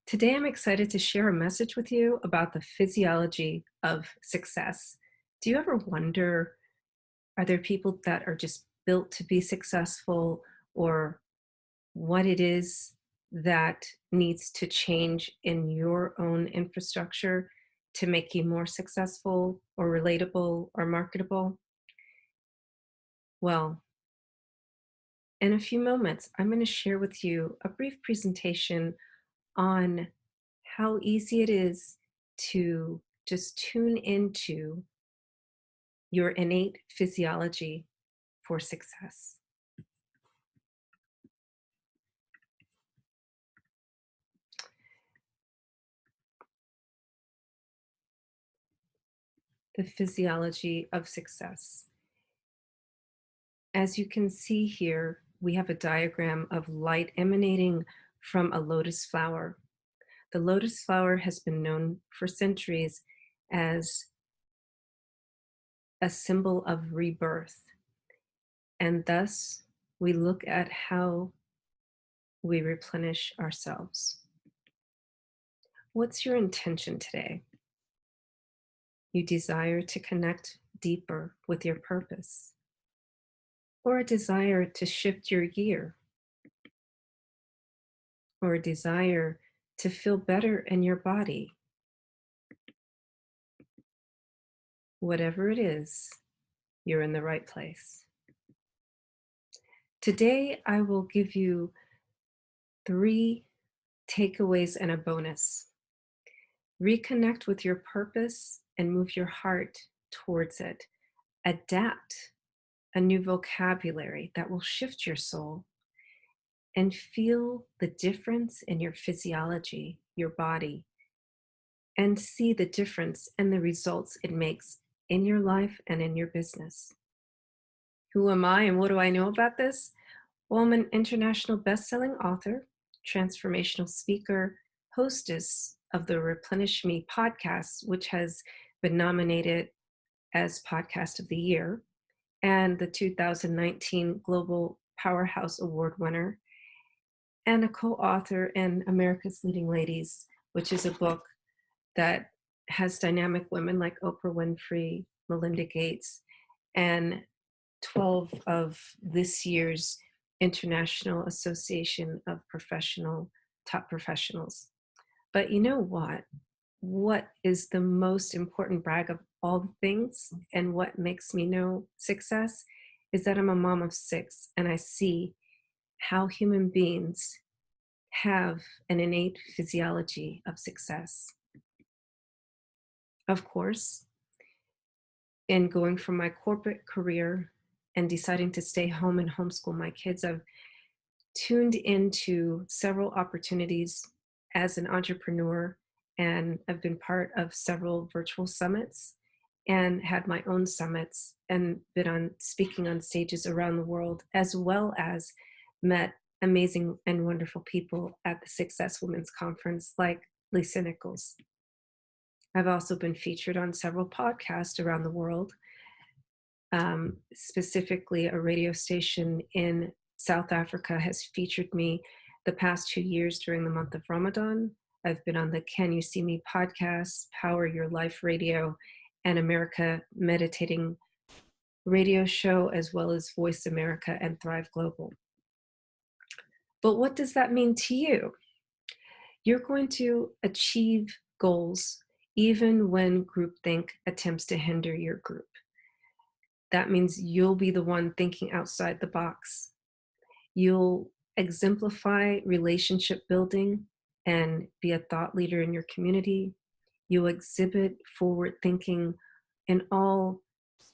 Today, I'm excited to share a message with you about the physiology of success. Do you ever wonder, are there people that are just built to be successful, or what it is that needs to change in your own infrastructure to make you more successful or relatable or marketable? Well, in a few moments, I'm going to share with you a brief presentation on how easy it is to just tune into your innate physiology for success. The physiology of success. As you can see here, we have a diagram of light emanating from a lotus flower. The lotus flower has been known for centuries as a symbol of rebirth, and thus we look at how we replenish ourselves. What's your intention today? You desire to connect deeper with your purpose, or a desire to shift your gear, or a desire to feel better in your body. Whatever it is, you're in the right place. Today, I will give you 3 takeaways and a bonus. Reconnect with your purpose and move your heart towards it. Adapt a new vocabulary that will shift your soul, and feel the difference in your physiology, your body, and see the difference and the results it makes in your life and in your business. Who am I and what do I know about this? Well, I'm an international best-selling author, transformational speaker, hostess of the Replenish Me podcast, which has been nominated as Podcast of the Year, and the 2019 Global Powerhouse Award winner, and a co-author in America's Leading Ladies, which is a book that has dynamic women like Oprah Winfrey, Melinda Gates, and 12 of this year's International Association of Top Professionals. But you know what? What is the most important brag of all the things, and what makes me know success, is that I'm a mom of 6, and I see how human beings have an innate physiology of success. Of course, in going from my corporate career and deciding to stay home and homeschool my kids, I've tuned into several opportunities as an entrepreneur, and I've been part of several virtual summits and had my own summits and been on speaking on stages around the world, as well as met amazing and wonderful people at the Success Women's Conference like Lisa Nichols. I've also been featured on several podcasts around the world. Specifically, a radio station in South Africa has featured me the past 2 years during the month of Ramadan. I've been on the Can You See Me podcast, Power Your Life Radio, and America Meditating radio show, as well as Voice America and Thrive Global. But what does that mean to you? You're going to achieve goals even when groupthink attempts to hinder your group. That means you'll be the one thinking outside the box. You'll exemplify relationship building and be a thought leader in your community. You'll exhibit forward thinking in all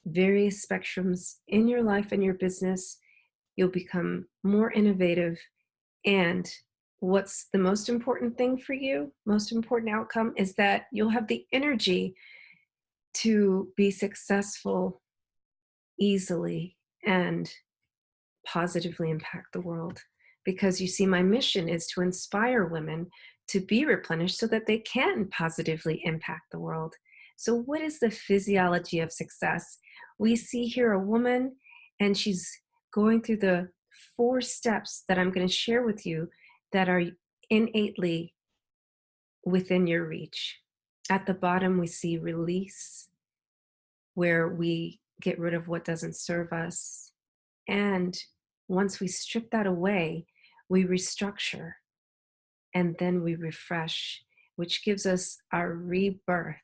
various spectrums in your life and your business. You'll become more innovative. And what's the most important thing for you, most important outcome, is that you'll have the energy to be successful easily and positively impact the world. Because you see, my mission is to inspire women to be replenished so that they can positively impact the world. So what is the physiology of success? We see here a woman, and she's going through the 4 steps that I'm going to share with you that are innately within your reach. At the bottom, we see release, where we get rid of what doesn't serve us. And once we strip that away, we restructure and then we refresh, which gives us our rebirth.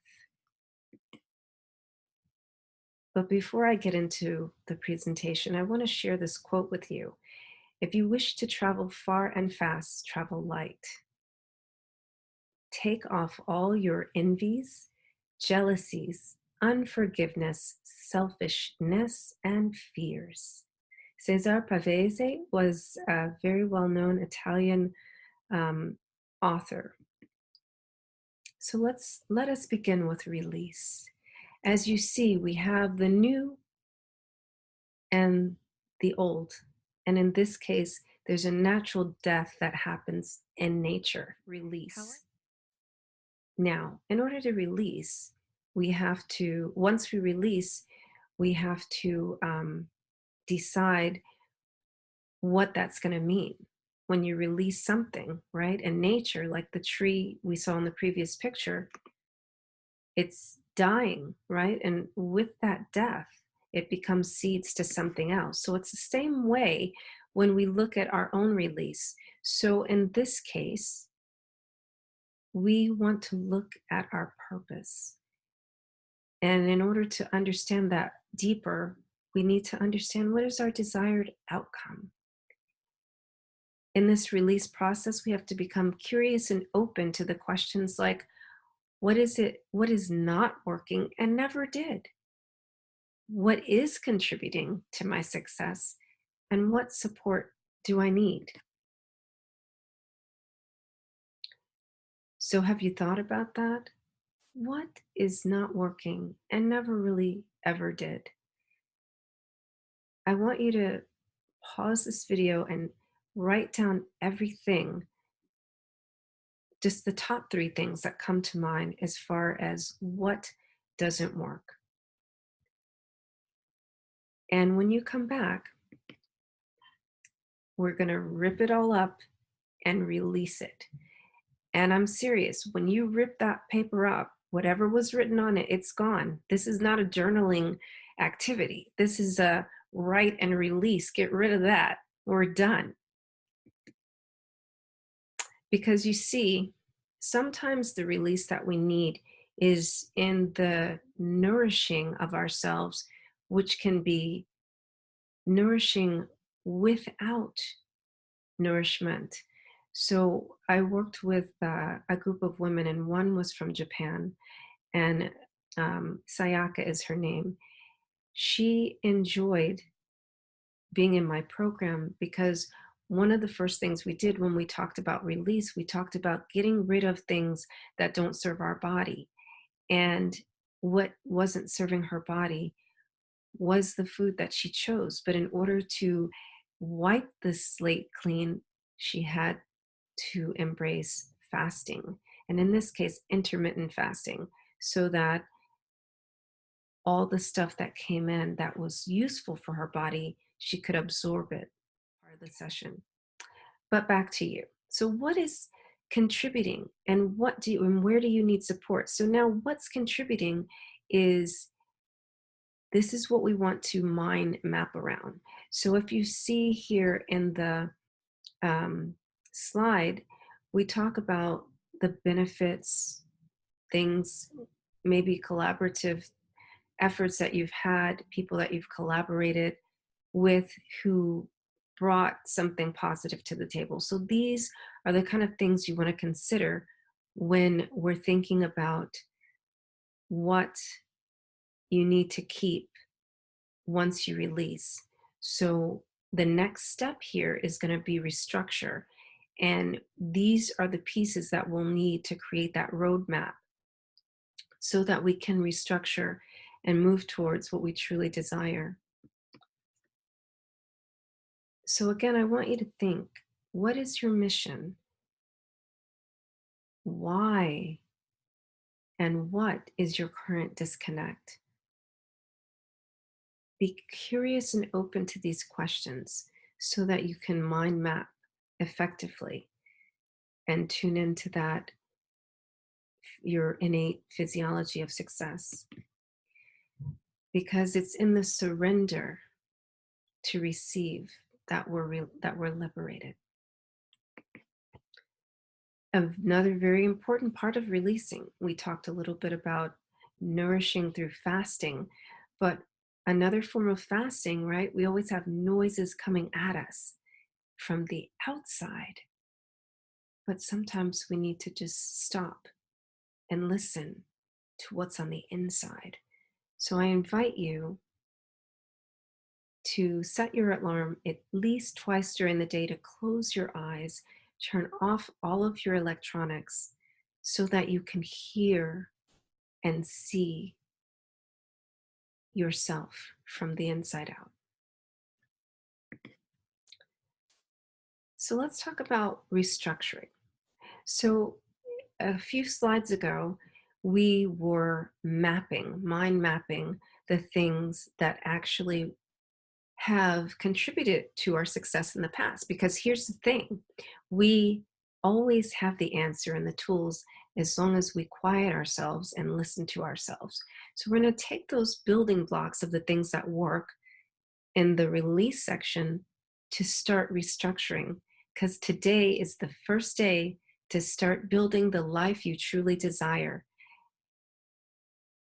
But before I get into the presentation, I want to share this quote with you. If you wish to travel far and fast, travel light. Take off all your envies, jealousies, unforgiveness, selfishness, and fears. Cesare Pavese was a very well-known Italian um, author. So let us begin with release. As you see, we have the new and the old. And in this case, there's a natural death that happens in nature, release. Now, in order to release, once we release, we have to decide what that's going to mean. When you release something, right? In nature, like the tree we saw in the previous picture, it's dying, right? And with that death, it becomes seeds to something else. So it's the same way when we look at our own release. So in this case, we want to look at our purpose. And in order to understand that deeper, we need to understand what is our desired outcome. In this release process, we have to become curious and open to the questions like, what is not working and never did? What is contributing to my success? And what support do I need? So have you thought about that? What is not working and never really ever did? I want you to pause this video and write down everything, just the top 3 things that come to mind as far as what doesn't work. And when you come back, we're going to rip it all up and release it. And I'm serious, when you rip that paper up, whatever was written on it, it's gone. This is not a journaling activity. This is a write and release. Get rid of that. We're done. Because you see, sometimes the release that we need is in the nourishing of ourselves, which can be nourishing without nourishment. So I worked with a group of women, and one was from Japan, and Sayaka is her name. She enjoyed being in my program because one of the first things we did when we talked about release, we talked about getting rid of things that don't serve our body. And what wasn't serving her body was the food that she chose. But in order to wipe the slate clean, she had to embrace fasting. And in this case, intermittent fasting, so that all the stuff that came in that was useful for her body, she could absorb it part of the session. But back to you. So what is contributing, and where do you need support? So now what's contributing is, this is what we want to mind map around. So if you see here in the slide, we talk about the benefits, things, maybe collaborative efforts that you've had, people that you've collaborated with who brought something positive to the table. So these are the kind of things you want to consider when we're thinking about what you need to keep once you release. So the next step here is going to be restructure. And these are the pieces that we'll need to create that roadmap so that we can restructure and move towards what we truly desire. So again, I want you to think, what is your mission? Why? And what is your current disconnect? Be curious and open to these questions so that you can mind map effectively and tune into that your innate physiology of success, because it's in the surrender to receive that that we're liberated. Another very important part of releasing, we talked a little bit about nourishing through fasting, but another form of fasting, right? We always have noises coming at us from the outside, but sometimes we need to just stop and listen to what's on the inside. So I invite you to set your alarm at least twice during the day to close your eyes, turn off all of your electronics so that you can hear and see yourself from the inside out. So let's talk about restructuring. So a few slides ago, we were mind mapping the things that actually have contributed to our success in the past. Because here's the thing, we always have the answer and the tools as long as we quiet ourselves and listen to ourselves. So we're going to take those building blocks of the things that work in the release section to start restructuring, because today is the first day to start building the life you truly desire.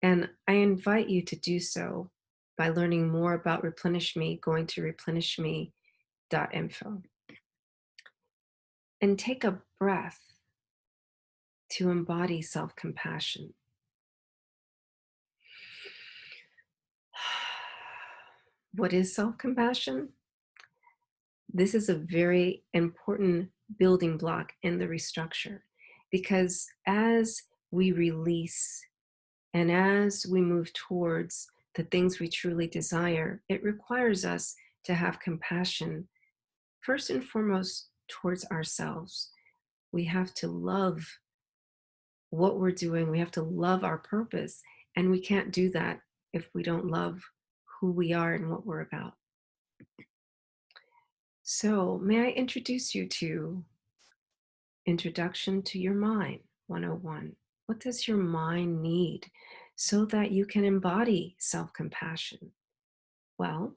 And I invite you to do so by learning more about Replenish Me, going to replenishme.info. And take a breath to embody self-compassion. What is self-compassion? This is a very important building block in the restructure, because as we release and as we move towards the things we truly desire, it requires us to have compassion, first and foremost, towards ourselves. We have to love what we're doing. We have to love our purpose. And we can't do that if we don't love who we are and what we're about. So, may I introduce you to Introduction to Your Mind 101. What does your mind need so that you can embody self-compassion? Well,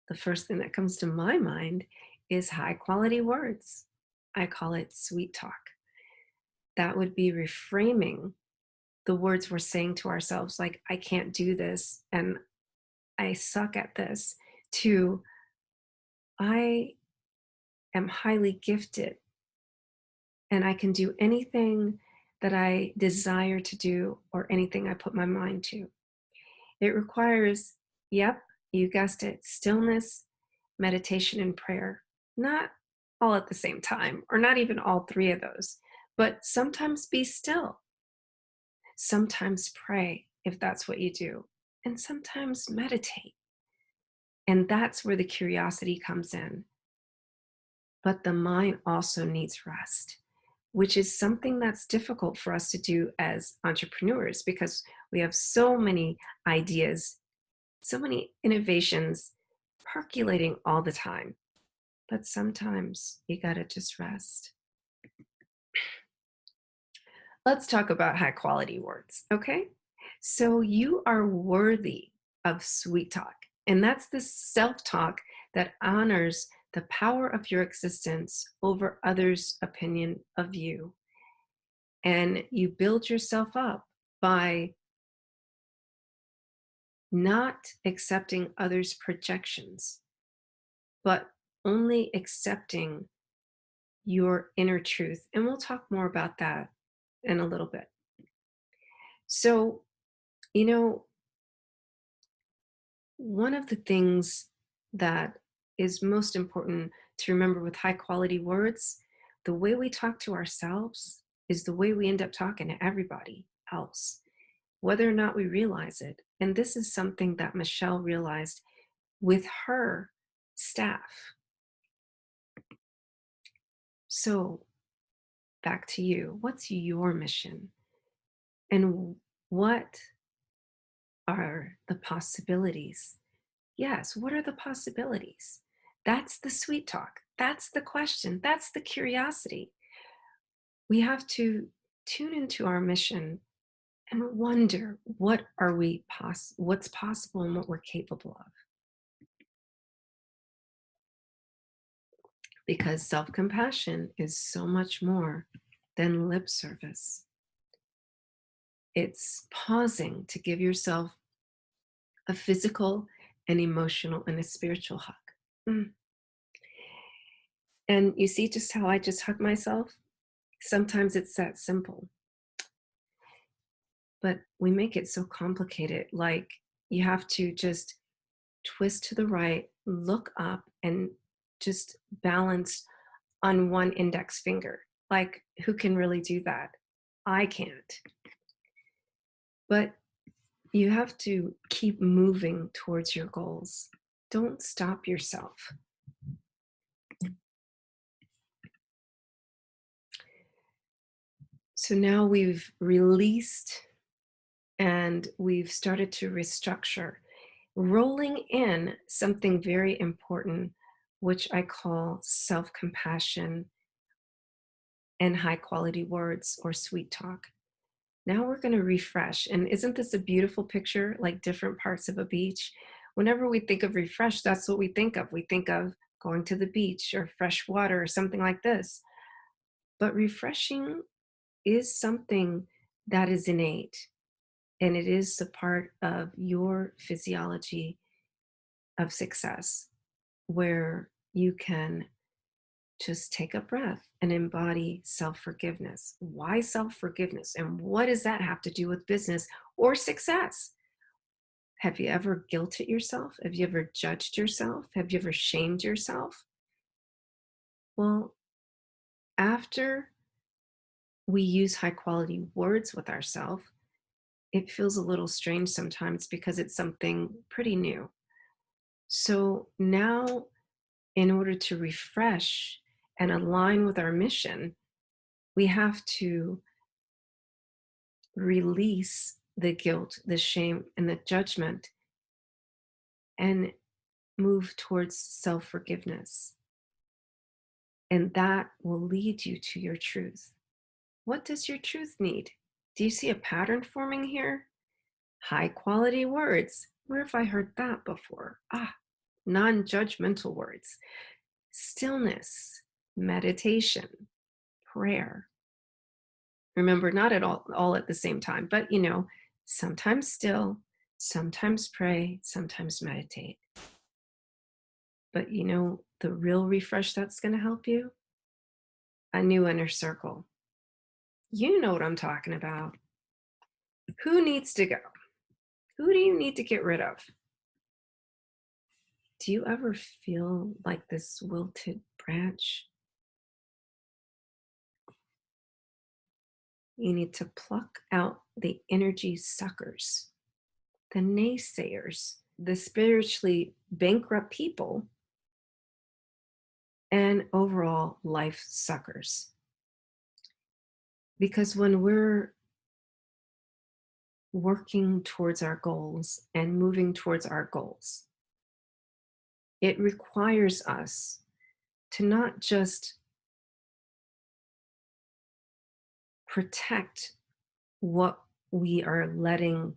the first thing that comes to my mind is high quality words. I call it sweet talk. That would be reframing the words we're saying to ourselves, like, I can't do this and I suck at this, to I am highly gifted and I can do anything that I desire to do or anything I put my mind to. It requires, yep, you guessed it, stillness, meditation, and prayer. Not all at the same time, or not even all three of those, but sometimes be still. Sometimes pray if that's what you do, and sometimes meditate. And that's where the curiosity comes in. But the mind also needs rest, which is something that's difficult for us to do as entrepreneurs, because we have so many ideas, so many innovations percolating all the time. But sometimes you gotta just rest. Let's talk about high quality words, okay? So you are worthy of sweet talk. And that's the self-talk that honors the power of your existence over others' opinion of you. And you build yourself up by not accepting others' projections, but only accepting your inner truth. And we'll talk more about that in a little bit. So, you know, one of the things that is most important to remember with high quality words, the way we talk to ourselves is the way we end up talking to everybody else, whether or not we realize it. And this is something that Michelle realized with her staff. So, back to you. What's your mission? And what are the possibilities? Yes, what are the possibilities? That's the sweet talk. That's the question. That's the curiosity. We have to tune into our mission and wonder what's possible and what we're capable of. Because self-compassion is so much more than lip service. It's pausing to give yourself a physical and emotional and a spiritual hug. Mm. And you see just how I just hug myself? Sometimes it's that simple, but we make it so complicated. Like you have to just twist to the right, look up, and just balance on one index finger. Like, who can really do that? I can't. But you have to keep moving towards your goals. Don't stop yourself. So now we've released and we've started to restructure, rolling in something very important, which I call self compassion and high quality words or sweet talk. Now we're going to refresh. And isn't this a beautiful picture, like different parts of a beach? Whenever we think of refresh, that's what we think of. We think of going to the beach or fresh water or something like this. But refreshing is something that is innate, and it is a part of your physiology of success, where you can just take a breath and embody self forgiveness. Why self forgiveness? And what does that have to do with business or success? Have you ever guilted yourself? Have you ever judged yourself? Have you ever shamed yourself? Well, after we use high quality words with ourselves, it feels a little strange sometimes because it's something pretty new. So now, in order to refresh and align with our mission, we have to release the guilt, the shame, and the judgment and move towards self forgiveness. And that will lead you to your truth. What does your truth need? Do you see a pattern forming here? High quality words. Where have I heard that before? Non judgmental words. Stillness, meditation, prayer. Remember, not at all at the same time, but sometimes still, sometimes pray, sometimes meditate. But the real refresh that's going to help you? A new inner circle. You know what I'm talking about. Who needs to go? Who do you need to get rid of? Do you ever feel like this wilted branch? You need to pluck out the energy suckers, the naysayers, the spiritually bankrupt people, and overall life suckers. Because when we're working towards our goals and moving towards our goals, it requires us to not just protect what we are letting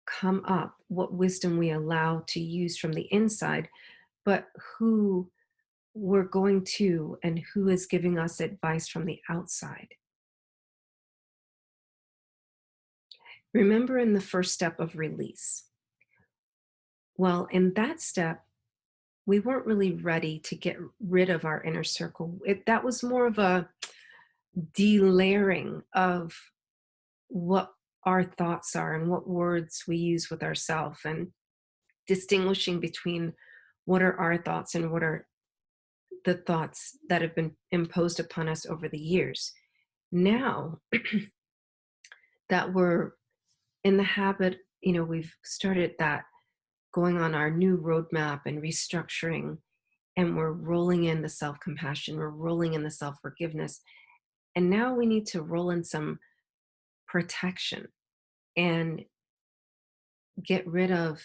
come up, what wisdom we allow to use from the inside, but who we're going to and who is giving us advice from the outside. Remember in the first step of release. Well, in that step, we weren't really ready to get rid of our inner circle. That was more of a delayering of what our thoughts are and what words we use with ourselves, and distinguishing between what are our thoughts and what are the thoughts that have been imposed upon us over the years. Now that we're in the habit, we've started that, going on our new roadmap and restructuring, and we're rolling in the self-compassion, we're rolling in the self-forgiveness. And now we need to roll in some protection and get rid of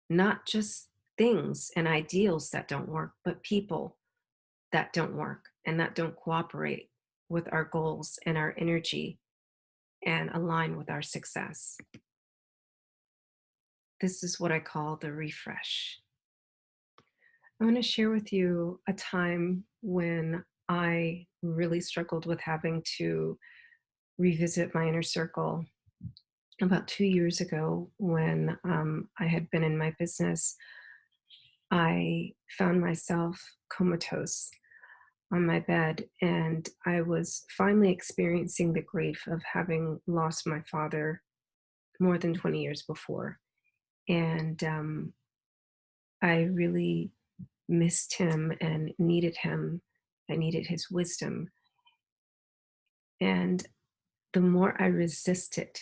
not just things and ideals that don't work, but people that don't work and that don't cooperate with our goals and our energy and align with our success. This is what I call the refresh. I want to share with you a time when I really struggled with having to revisit my inner circle. About 2 years ago, when I had been in my business, I found myself comatose on my bed, and I was finally experiencing the grief of having lost my father more than 20 years before. And I really missed him and needed him. I needed his wisdom. And the more I resisted,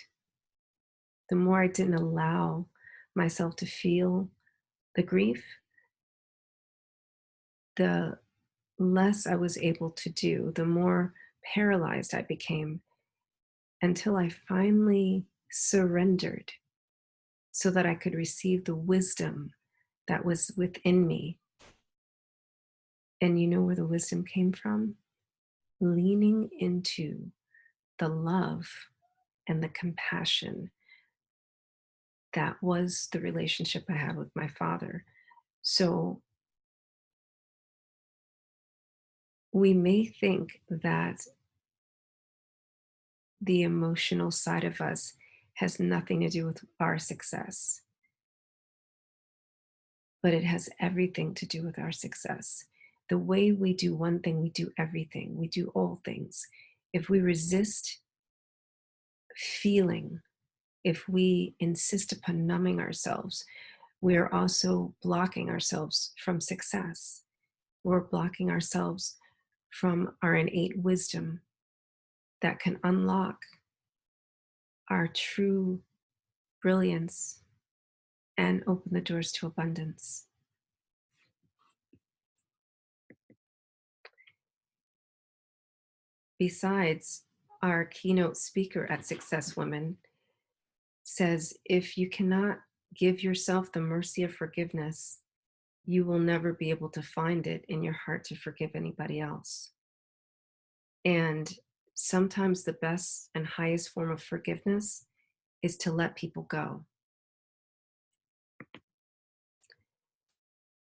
the more I didn't allow myself to feel the grief, the less I was able to do, the more paralyzed I became until I finally surrendered so that I could receive the wisdom that was within me. And you know where the wisdom came from? Leaning into the love and the compassion that was the relationship I had with my father. So we may think that the emotional side of us has nothing to do with our success, but it has everything to do with our success. The way we do one thing, we do everything, we do all things. If we resist feeling, if we insist upon numbing ourselves, we are also blocking ourselves from success. We're blocking ourselves from our innate wisdom that can unlock our true brilliance and open the doors to abundance. Besides, our keynote speaker at Success Women says if you cannot give yourself the mercy of forgiveness, you will never be able to find it in your heart to forgive anybody else. And sometimes the best and highest form of forgiveness is to let people go.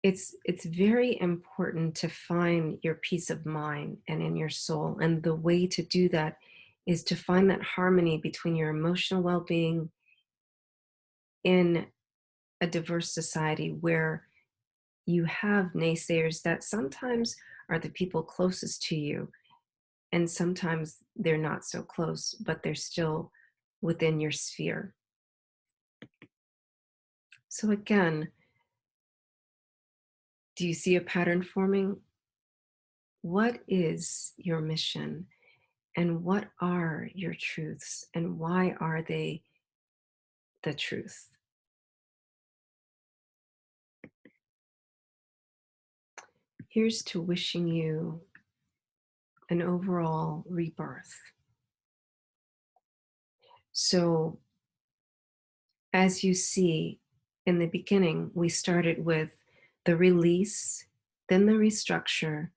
It's very important to find your peace of mind and in your soul. And the way to do that is to find that harmony between your emotional well-being in a diverse society where you have naysayers that sometimes are the people closest to you, and sometimes they're not so close, but they're still within your sphere. So again, do you see a pattern forming? What is your mission? And what are your truths? And why are they the truth? Here's to wishing you an overall rebirth. So, as you see, in the beginning, we started with the release, then the restructure,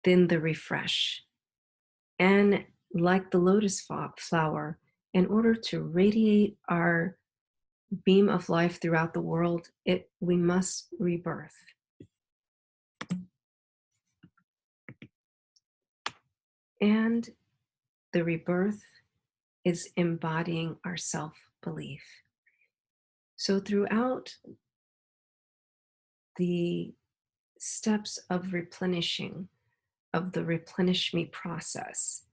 then the refresh. And like the lotus flower, in order to radiate our beam of life throughout the world, we must rebirth. And the rebirth is embodying our self-belief. So throughout the steps of replenishing, of the replenish me process,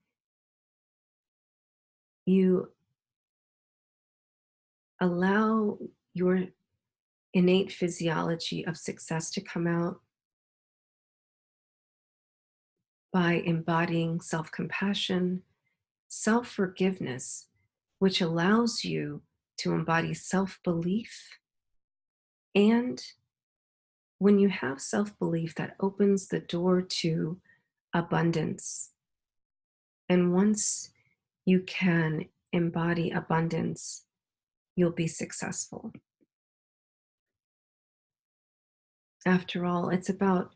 you allow your innate physiology of success to come out by embodying self-compassion, self-forgiveness, which allows you to embody self-belief. And when you have self-belief, that opens the door to abundance. And once you can embody abundance, you'll be successful. After all, it's about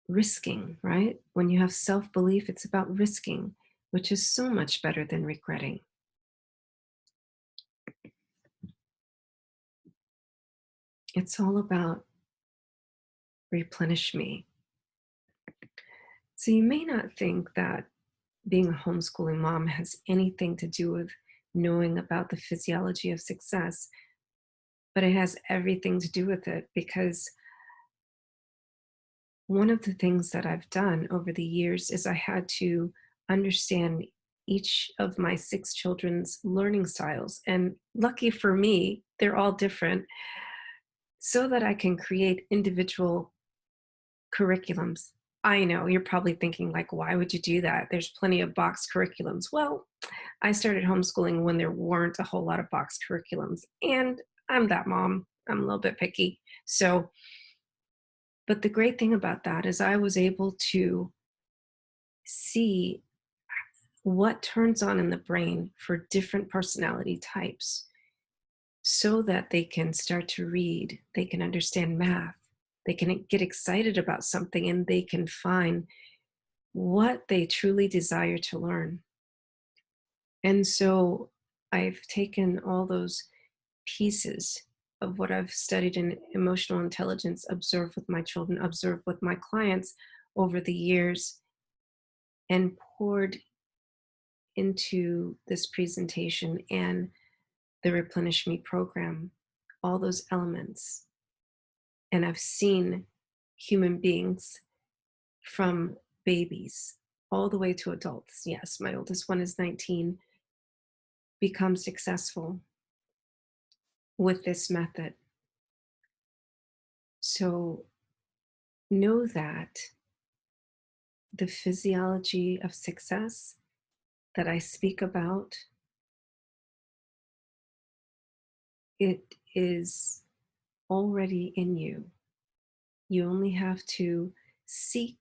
risking, right? When you have self belief, it's about risking, which is so much better than regretting. It's all about replenish me. So you may not think that being a homeschooling mom has anything to do with knowing about the physiology of success, but it has everything to do with it because one of the things that I've done over the years is I had to understand each of my six children's learning styles. And lucky for me, they're all different so that I can create individual curriculums. I know you're probably thinking, like, why would you do that? There's plenty of box curriculums. Well, I started homeschooling when there weren't a whole lot of box curriculums. And I'm that mom. I'm a little bit picky. So, but the great thing about that is I was able to see what turns on in the brain for different personality types so that they can start to read, they can understand math, they can get excited about something, and they can find what they truly desire to learn. And so I've taken all those pieces of what I've studied in emotional intelligence, observed with my children, observed with my clients over the years, and poured into this presentation and the Replenish Me program, all those elements. And I've seen human beings from babies all the way to adults. Yes, my oldest one is 19, become successful with this method. So know that the physiology of success that I speak about, it is already in you. You only have to seek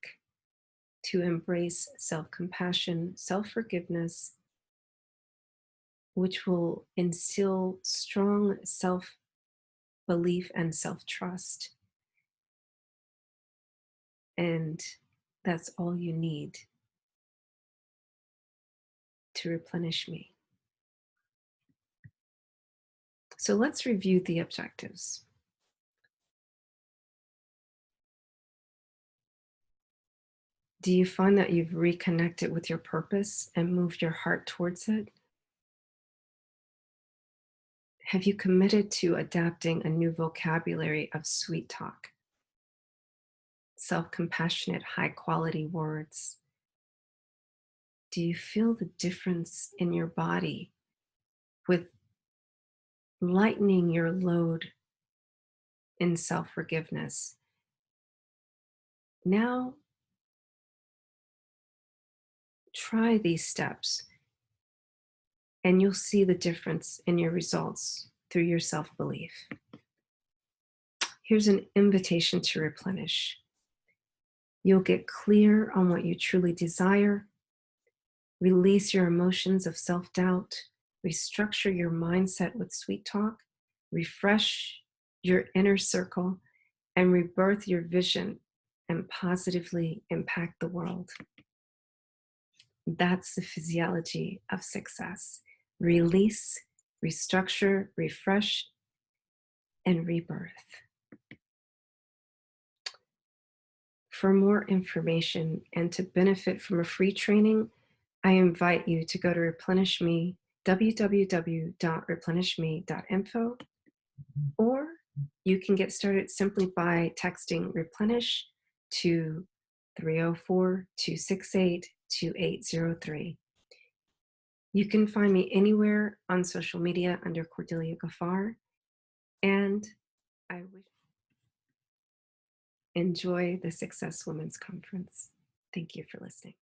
to embrace self compassion, self forgiveness, which will instill strong self belief and self trust. And that's all you need to replenish me. So let's review the objectives. Do you find that you've reconnected with your purpose and moved your heart towards it? Have you committed to adapting a new vocabulary of sweet talk, self compassionate, high quality words? Do you feel the difference in your body with lightening your load in self forgiveness? Now, try these steps and you'll see the difference in your results through your self belief. Here's an invitation to replenish. You'll get clear on what you truly desire, release your emotions of self doubt, restructure your mindset with sweet talk, refresh your inner circle, and rebirth your vision and positively impact the world. That's the physiology of success. Release, restructure, refresh, and rebirth. For more information and to benefit from a free training, I invite you to go to Replenish Me, www.replenishme.info, or you can get started simply by texting Replenish to 304-268-2803. You can find me anywhere on social media under Cordelia Gaffar, and I wish enjoy the Success Women's Conference. Thank you for listening.